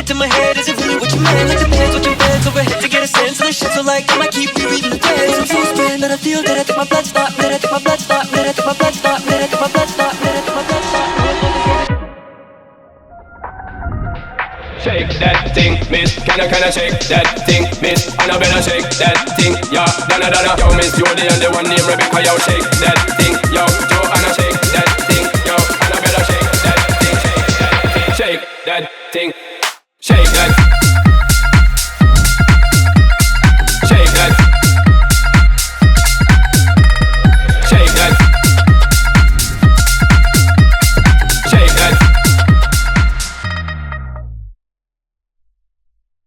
To my head, is it really what you meant? It depends what your fans overhead to get a sense of the shit. So like, I might keep rereading the text. I'm so spent that I feel that I think my blood stop. That I think my blood stop. That I think my blood stop. That I think my blood stop. That I think my blood stop. Shake that thing, miss. Can I shake that thing, miss? And I better shake that thing, yeah. Donna, yo, miss Jody and the one named Rebecca, yo. Shake that thing, yo. Joanna, shake that thing, yo. And I better shake that thing, shake that thing, shake that thing.